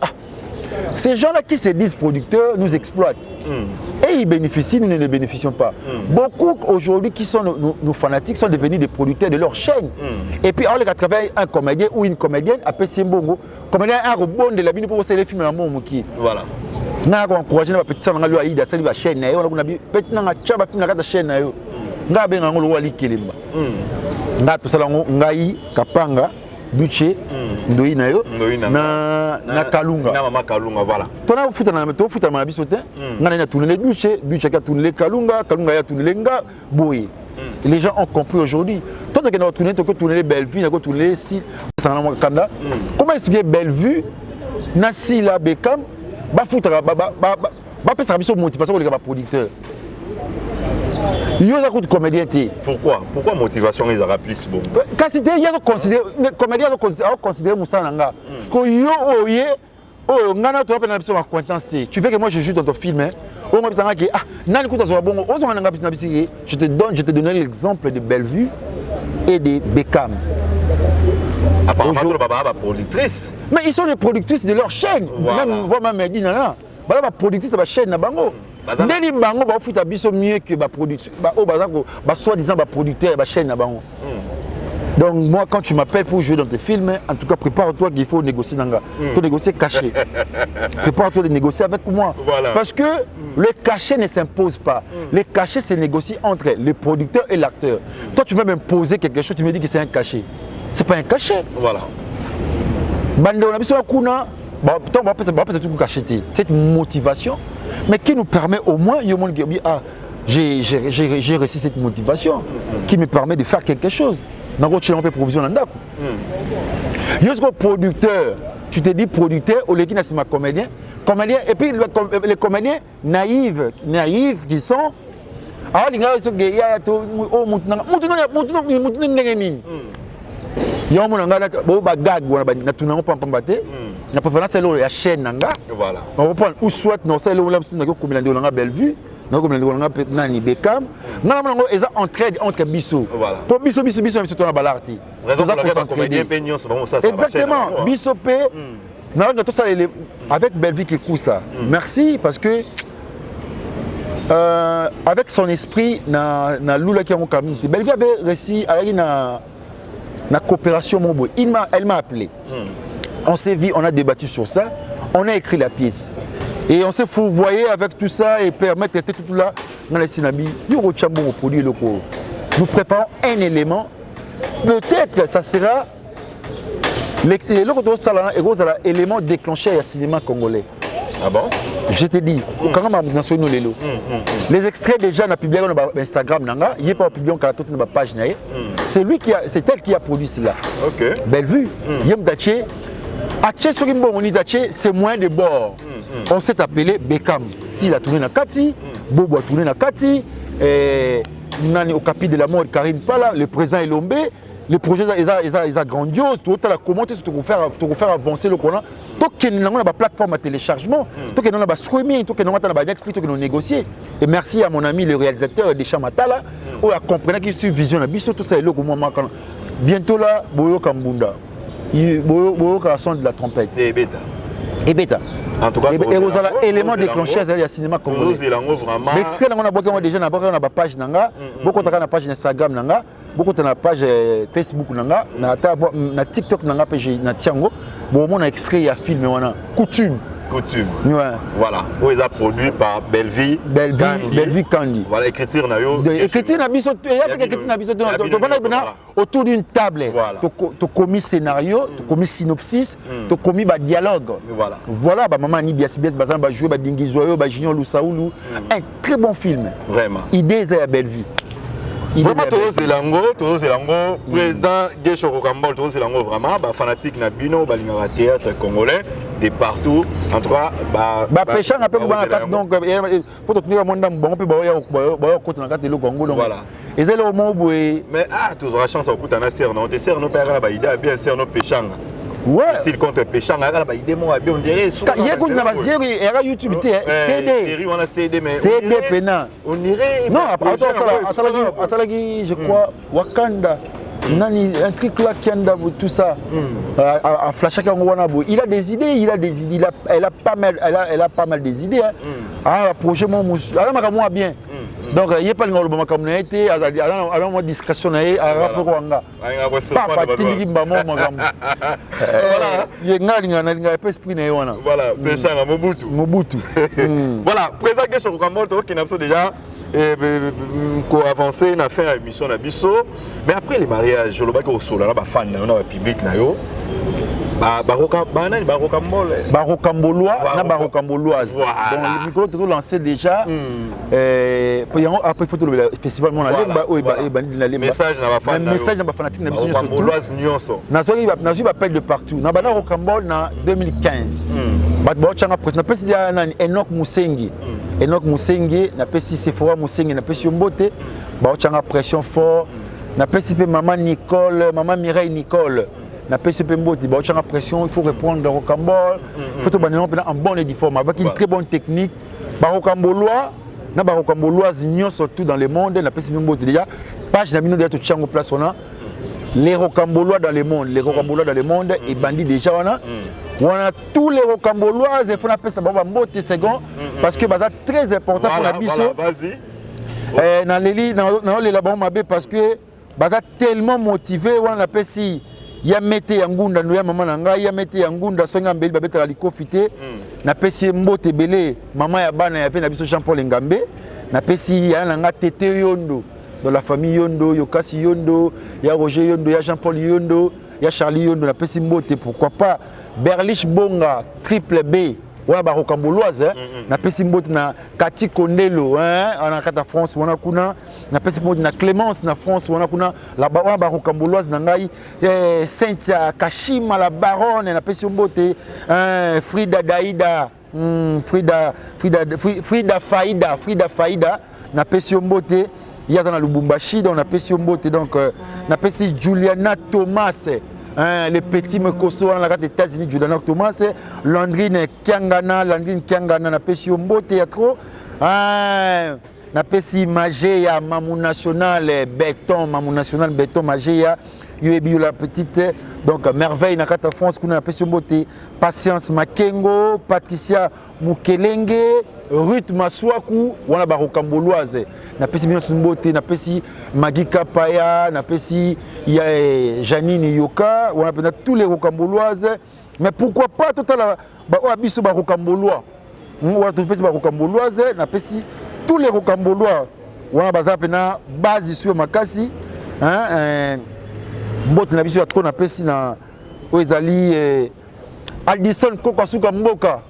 [SPEAKER 1] ces gens-là qui se disent producteurs nous exploitent et ils bénéficient, nous ne bénéficions pas. Beaucoup aujourd'hui qui sont nos fanatiques sont devenus des producteurs de leur chaîne. Et puis on les a travaillé un comédien ou une comédienne appelé Simbongo, comédien un rebond de la bine pour faire les films à mon mouki. Voilà. Nous avons encouragé la petite sœur de Aïda, celle de la chaîne, on a dit petit n'a pas film la chaîne. Nous avons un rôle qui est là. Tout ça, on a eu Kapanga. Duché ndoi na yo na Kalunga
[SPEAKER 2] na mama Kalunga voilà
[SPEAKER 1] tona futa na biso te ngana na tunele Duché ka tunele Kalunga ya tunele nga boye les gens ont compris aujourd'hui toi que na tunele Bellevue na tunele si sana kanda comment expliquer Bellevue na Sila Beckham ba futa ba pesa biso motivation pour les producteurs. Il y a des comédiens.
[SPEAKER 2] Pourquoi motivation ils aura plus bon?
[SPEAKER 1] Quand c'était il y a considéré comédiens considéré Moussa Nanga. Quand tu fais que moi je joue dans ton film hein. Je te donne l'exemple de Bellevue et de Beckham.
[SPEAKER 2] Apparemment tu productrice.
[SPEAKER 1] Mais ils sont les productrices de leur chaîne. Même voir ma mère nana. Voilà productrice de la chaîne na bango. Ndeli bango ba futa biso mieux que ba producteur ba soi-disant ba producteur ba chaîne na bango. Donc moi quand tu m'appelles pour jouer dans tes films, en tout cas prépare-toi qu'il faut négocier nanga. Faut négocier caché. Prépare-toi de négocier avec moi. Voilà. Parce que le cachet ne s'impose pas. Le cachet se négocie entre le producteur et l'acteur. Toi tu veux m'imposer quelque chose, tu me dis que c'est un cachet. C'est pas un cachet.
[SPEAKER 2] Voilà.
[SPEAKER 1] Bande on a biso kuna cette motivation, mais qui nous permet au moins, j'ai reçu cette motivation qui me permet de faire quelque chose. Provision producteur, tu te dis producteur, au lieu de ma comédien, et puis les comédiens naïfs qui sont. Alors, les gars, il y a un gag na préférence c'est la chaîne nanga voilà on reprend ou soit non c'est là où comme la Bellevue non comme la nani Beckham non ils entraide entre biso pour biso to na balarti
[SPEAKER 2] raison pour laquelle comédien peignon c'est bon ça
[SPEAKER 1] exactement biso pe non tout ça avec Bellevue qui coûte ça merci parce que avec son esprit na lula qui ont communauté Bellevue avait réussi à na coopération mon elle m'a appelé. On s'est vu, on a débattu sur ça, on a écrit la pièce. Et on s'est fourvoyé avec tout ça et permettre de tout là dans les Sinabi. Nous préparons un élément. Peut-être ça sera l'élément déclenché au cinéma congolais.
[SPEAKER 2] Ah bon?
[SPEAKER 1] Je te dis, les extraits déjà na publié sur Instagram nanga, il est pas publié sur la page nae. C'est elle qui a produit cela. OK. Bellevue, Yem Daché, Aché sur une bonne Daché, c'est moins de bord. On s'est appelé Beckham. S'il a tourné na Kati, Bobo a tourné na Kati, Nani au capi de la mort Karine Pala, le président Elombe, les projets ils grandiose, tout la comment tu faire avancer le courant. Tout qui est dans la plateforme à téléchargement, tout qui est dans la streaming, tout qui est dans la Netflix, tout qui est négocier. Et merci à mon ami le réalisateur Deschamps Matala, où il a compris qu'il y a une vision à biso tout ça est là comment marquant. Bientôt là, Boyo Kambunda, Boyo son de la trompette.
[SPEAKER 2] Et bêta.
[SPEAKER 1] Et bêta.
[SPEAKER 2] En tout cas,
[SPEAKER 1] et vous avez élément déclencheur dans le cinéma congolais. L'extrait on a déjà na page nanga, beaucoup na page Instagram nanga, beaucoup na page Facebook nanga, na TikTok nanga page na Tiango. Bon on a extrait ya film wana coutume. Ouais.
[SPEAKER 2] Voilà, où ils ont produit par Belleville
[SPEAKER 1] Kandi.
[SPEAKER 2] Voilà, écriture na yo.
[SPEAKER 1] Écriture na biso, il y a écriture na biso autour d'une table. Tu commis scénario, tu commis synopsis, tu commis dialogue. Voilà, maman ni bias bazan ba jouer ba dingizoyo ba Junior Lusaoulou. Un très bon film.
[SPEAKER 2] Vraiment.
[SPEAKER 1] Idée à Belleville.
[SPEAKER 2] Vraiment Tozo Zelango, président Gesho Rokambol, Tozo Zelango vraiment, fanatique na bino, balingara théâtre congolais de partout. En tout cas,
[SPEAKER 1] péchant un peu donc pour tenir mon dame bon peu côté na carte le Congo donc. Voilà. Et c'est le moment où
[SPEAKER 2] mais tu auras chance au coup na serre non, te serre no père na idée bien serre no péchant.
[SPEAKER 1] Ouais.
[SPEAKER 2] S'il compte péchant, idée moi bien on dirait.
[SPEAKER 1] Il y a une série et YouTube CD.
[SPEAKER 2] Série on a CD mais
[SPEAKER 1] CD pena.
[SPEAKER 2] On irait.
[SPEAKER 1] Non, après je crois Wakanda. Nani un truc là qui anda tout ça. À Flash il a des idées, elle a pas mal des idées. Ah projet moi moi bien. Donc il y a pas le moment comme n'a été alors moi discrétion na rapport wanga. Pas fatigué mbamo magam. Voilà, il y a un esprit na wana.
[SPEAKER 2] Voilà, péchant à Mobutu. Voilà, président Gesho Rokambol qui n'a pas déjà avancé na faire émission na biso mais après les mariages je le vois que solo là ba fan na public na yo
[SPEAKER 1] Barokambolois na barokamboloise donc le micro tout lancé déjà après photo le festival mon aller
[SPEAKER 2] message na ba
[SPEAKER 1] fanatique na
[SPEAKER 2] biso barokamboloise nyonso
[SPEAKER 1] na so appel de partout na bana rokambol na 2015 bat ba changa presse na pesi ya nani Enoch Musengi na pesi Sephora Musengi na pesi Mbote ba changa pression fort na pesi pe maman Mireille Nicole na pesi pe Mbote ba changa pression il faut répondre de rokambol faut to banano en bonne et due forme avec une très bonne technique ba rokambolois na ba rokamboloise surtout dans le monde na pesi Mbote déjà page na bino déjà to chango place on a les rocambolois dans le monde et bandit déjà on a tous les rocambolois il faut appeler ça Mbote second parce que c'est très important pour la biso dans les parce que c'est tellement motivé on appelle si ya mete yangunda no ya maman nanga ya mete yangunda songa mbeli babeta liko fité na pesi Mbote belé maman ya bana ya pe na biso Jean-Paul Ngambe na pesi ya nanga Tete Yondo dans la famille Yondo, Yokasi Yondo, il y a Roger Yondo, il y a Jean-Paul Yondo, il y a Charlie Yondo, la Pessi Mbote, pourquoi pas Berlich Bonga, Triple B, on a barokamboloise, na Pessi Mbote na Kati Kondelo, en Akata France, on a kuna, na Pessi Mbote na Clémence na France, on a kuna, la barokamboloise nangai, Cynthia Kashima la baronne, na Pessi Mbote, Frida Daïda, Frida Faïda, na Pessi Mbote. Il y a dans Lubumbashi, on a Pessi Mbote, donc on a Pessi Juliana Thomas, les petits Mekoso, on a les États-Unis, Juliana Thomas, Landrine Kiangana, on a Pessi Mbote, il y a trop. On a Pessi Magéa, Mamou National, Béton, Magéa, Yuebi la petite, donc Merveille, Nakata France, on a Pessi Mbote, Patience Makengo, Patricia Mukelenge, Ruth Maswaku, on a barokamboloise. Na pesi Mino Mbote, na pesi Magika Paya, na pesi Janine Yoka, on a tous les rocamboloises. Mais pourquoi pas tout à l'heure biso ba rocambolois. On a tous les rocamboloises, na pesi tous les rocambolois. On a bazapena base sur Makasi, Mbote na biso ya trop na pesi na Oezali Aldison Kokasuka Mboka,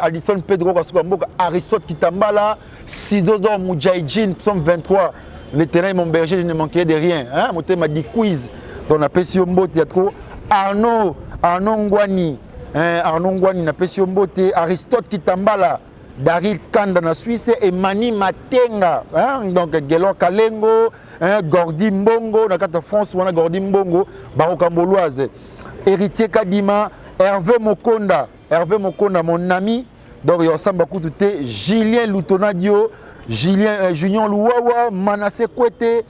[SPEAKER 1] Aldison Pedro Kokasuka Mboka, Aristote Kitambala, Sidodo Moudjaïdjin, Psalm 23, les terrains mon berger, je ne manquais de rien. Mon thème m'a dit quiz, on a Pessi Mbote, il y a trop. Arnaud Ngwani, n'a Pessi Mbote, Aristote Kitambala, Daryl Kanda na Suisse et Mani Matenga, hein? Donc Gelor Kalengo, hein? Gordi Mbongo, na kata France, on a Gordi Mbongo, Barokamboloise, Héritier Kadima, Hervé Mokonda, mon ami, donc il ressemble beaucoup de Julien Loutonadio, Junior Louawa, Manassé Kwete,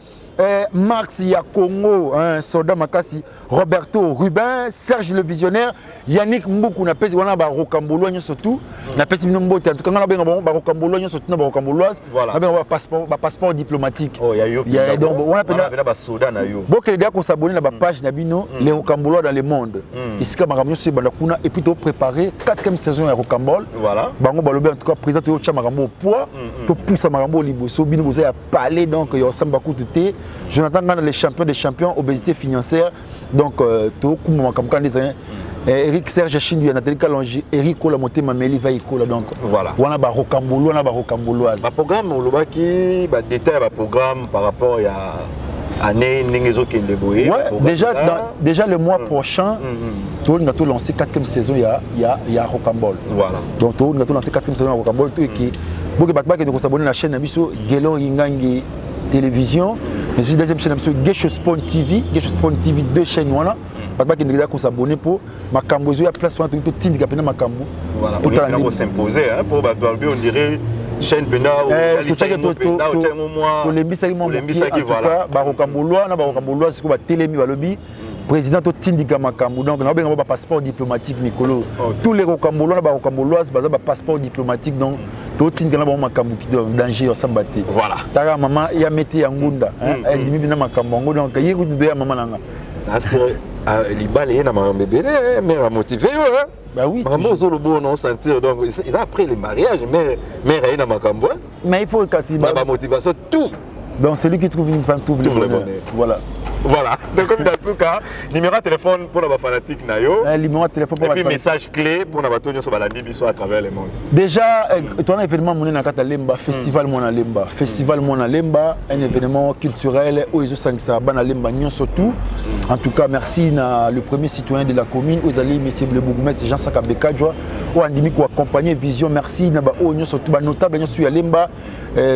[SPEAKER 1] Max Yakongo, un soldat Makasi, Roberto Rubin, Serge le Visionnaire, Yannick Mboukou, na pesi wana ba Rokambolo surtout, na pesi mnombote en tout cas on a bien ba Rokambolo surtout na ba Rokamboloise, on a bien ba passeport diplomatique.
[SPEAKER 2] Oh il y a
[SPEAKER 1] donc on a
[SPEAKER 2] ba soda na yo.
[SPEAKER 1] Bon que les ko s'abonner na ba page na bino les Rokambolo dans le monde. Ici ka maramyo se banda kuna et puis to préparer 4e saison ya Rokambol. Voilà. Bango balobe en tout cas président yo cha marambo poids, to pousse marambo liboso bino boza ya parler donc yo samba kututé. Jonathan Gana, les champions des champions, obésité financière. Donc, Eric Serge Chindu, Nathalie Kalonji, Eric Kola Moté Mameli Vaïkola. Donc, voilà. On a un Rokambolo, on a un Rokamboloise. Le programme, on a un détail programme par rapport à l'année Nengezo Kendeboye. Déjà le mois prochain, on a lancé 4e saison, il y a Rokambol. Voilà. Donc, on a lancé 4e saison à Rokambol. Qui est s'abonner à la chaîne Gelo Ingangi Télévision. Mais c'est la deuxième chaîne, Gesho Spawn TV, 2 chaînes. Voilà. Pas qu'il y a s'abonner pour ma cambo, il y a place sur un truc de Tindy ma cambo. Voilà, on va s'imposer pour on dirait chaîne pénal tout ça pour les bisaki voilà Barokambolois na Barokambolois c'est quoi télémi balobi président to Tindika makambo donc na benga ba passeport diplomatique Mikolo tous les Rokambolois na Barokambolois baza ba passeport diplomatique donc to Tindika na ba makambo qui danger au sambate voilà tara maman ya meti ya ngunda ndimi bina makambo ngo donc yiko de ya maman nanga asire libale na maman bébé mère a motivé bah oui maman zo le bon non sentir donc ils ont après le mariage mère a na makambo mais il faut quand il ba motivation tout donc celui qui trouve une femme trouve le bonheur voilà donc comme dans tout cas numéro de téléphone pour les fanatiques nayo numéro de téléphone pour et puis message clé pour na batonyo so balandi biso à travers le monde déjà ton événement mon na kata lemba festival mona lemba un événement culturel où ils sont ça bana lemba nyon surtout en tout cas merci na le premier citoyen de la commune aux alliés monsieur le bourgmestre Jean Sakabeka joie ou andimi ko accompagner vision merci na ba onyo surtout ba notable nyon sur lemba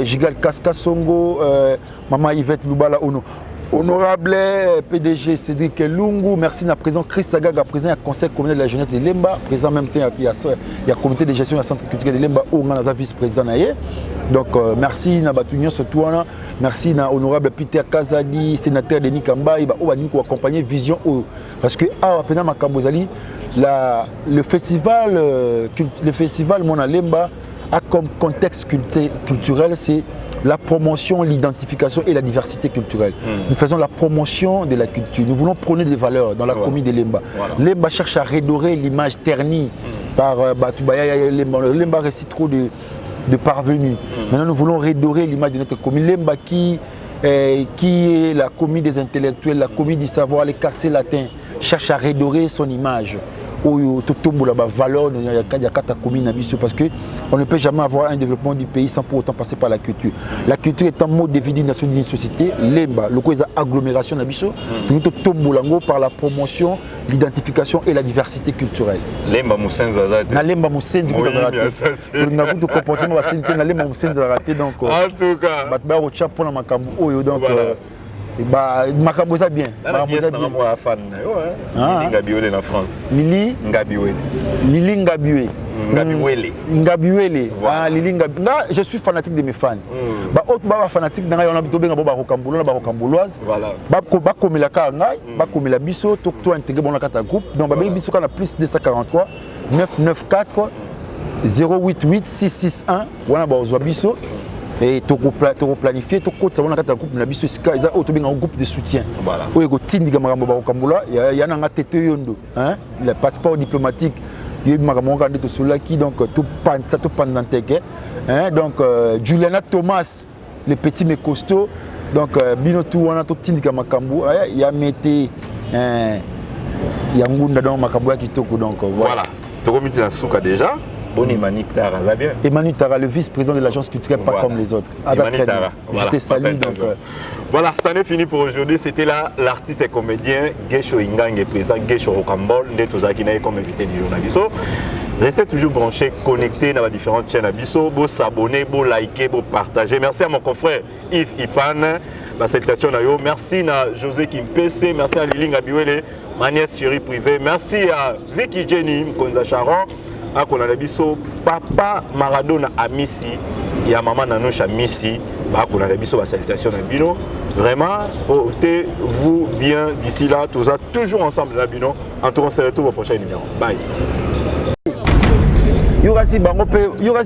[SPEAKER 1] Gigal Kaska Songo maman Yvette Lubala ono honorable PDG Cédric Lungu, merci à président Chris Sagaga, président du conseil communal de la jeunesse de Lemba, président même temps il y a comité de gestion du centre culturel de Lemba où on a vice-président. Donc merci à Batunion surtout, merci à honorable Peter Kazadi, sénateur Denis Kamba, il va accompagner Vision parce que après Makambozali, le festival Mona Lemba a comme contexte culturel c'est la promotion, l'identification et la diversité culturelle. Nous faisons la promotion de la culture. Nous voulons prôner des valeurs dans la commune de Lemba. Lemba cherche à redorer l'image ternie par Batubaya. Lemba récite trop de parvenus. Maintenant, nous voulons redorer l'image de notre commune. Lemba qui est la commune des intellectuels, la commune du savoir, les quartiers latins, cherche à redorer son image. Valeur parce qu'on ne peut jamais avoir un développement du pays sans pour autant passer par la culture. La culture est un mode de vie d'une société. Lemba, le cause agglomération par la promotion, l'identification et la diversité culturelle. Lemba Moussenza Lemba Moussenza donc en tout cas donc Makambo ça bien. Ngabiwele en France. Lili Ngabiwele. Ah Lili Ngabiwele. Je suis fanatique de mes fans. Autre fanatique dans on a bito benga ba Rokamboloise. Voilà. Ba komela ka ngai, ba komela biso to intégrer bon la kata groupe. Donc ba biso kana plus 243 994 088 661 wana ba ozwa biso. Et tu planifier tu côté on a un groupe na biso sika ils ont un groupe de soutien voilà oyo ko tindika makambo ba Rokamboloa ya na tete yondo hein le passeport diplomatique il makambo ka ndeto solaki donc tout pendant teke hein donc Juliana Thomas le petit mais costaud donc bino tout on a tout tindika makambo ya mete ya ngunda donc makambo ya kitoko donc voilà to komiti na suka déjà
[SPEAKER 2] Bon Emmanuel Tara, ça va bien.
[SPEAKER 1] Emmanuel Tara, le vice-président de l'agence culturelle, pas comme les autres.
[SPEAKER 2] Emmanuel Tara.
[SPEAKER 1] Je te salue donc.
[SPEAKER 2] Voilà, ça n'est fini pour aujourd'hui. C'était là l'artiste et comédien Gesho Ingange, président Gesho Rokambol, Ndetozaki comme invité du journaliste. Restez toujours branchés, connectés dans les différentes chaînes Abisso. Vous s'abonner, vous liker, vous partager. Merci à mon confrère Yves Ipan. La salutation à yo. Merci à José Kimpese. Merci à Liling Abiwele, ma nièce chérie privée. Merci à Vicky Jenny Mkonza Sharon. À Konanabiso, Papa Maradona à Missy. Il y a Maman Nanosha Missy. À Konanabiso, la salutation à Bino. Vraiment, portez-vous bien d'ici là. Tous toujours ensemble là, Bino. En tout cas, on se retrouve au prochain numéro. Bye.
[SPEAKER 1] Yorasi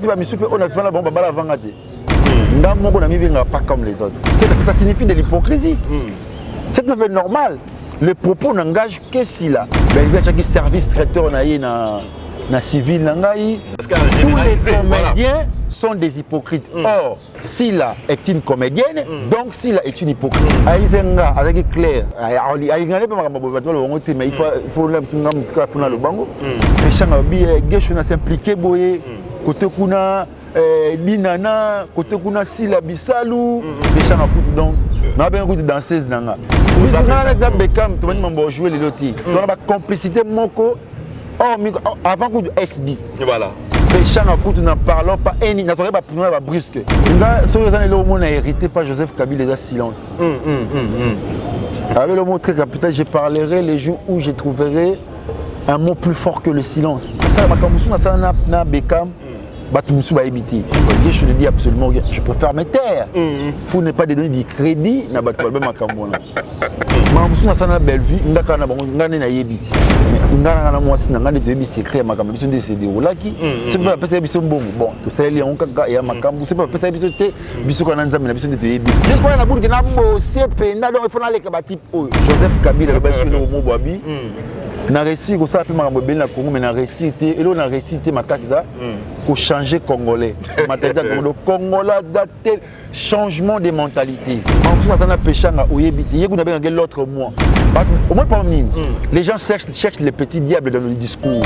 [SPEAKER 1] Bamisupe, on a fait la bombe à la vangate. Ndamoko n'a mis pas comme les autres. Ça signifie de l'hypocrisie. C'est tout à fait normal. Le propos n'engage que si là. Il y a chaque service traiteur na civil nangai. Tous les comédiens sont des hypocrites. Or, Sila est une comédienne, donc Sila est une hypocrite. Aïzenga, avec clair, Aïzenga n'est pas mais il faut le bango. Les gens ont s'impliqué, côté kuna Linana, côté kuna Sila Bissalou, les gens ont donc. On a bien goûté danseuse nanga. Nous avons Beckham, tout le monde a joué les lotis. On a la complicité moko. Avant coup de SB.
[SPEAKER 2] Voilà.
[SPEAKER 1] Les gens n'en parlent pas, ils n'ont pas brusque. Si vous avez le mot hérité par Joseph Kabila, il y a silence. Avec le mot très capital, je parlerai les jours où je trouverai un mot plus fort que le silence. Ça, c'est Beckham. Je le dis absolument, je préfère me taire pour ne pas donner du crédit à Batoualbe Makambola. Je suis en belle vie, je suis en naïbi. Je suis en naïbi secret, je suis déroulaki. C'est pas parce que je suis bon. Bon, tout ça, il y a un cas, il y a un camp. C'est pas parce que je suis en train de dire. J'espère que je suis en Joseph Kabila, je suis en Boabi. Na réussi ko ça pe makambo ben na Congo mais na réussi té et là on a réussi té makasi ça ko changer congolais matata le congolais daté changement de mentalité en ça na pechanga oyebiti yego na ben l'autre mois au moins pas mine les gens cherchent les petits diables dans le discours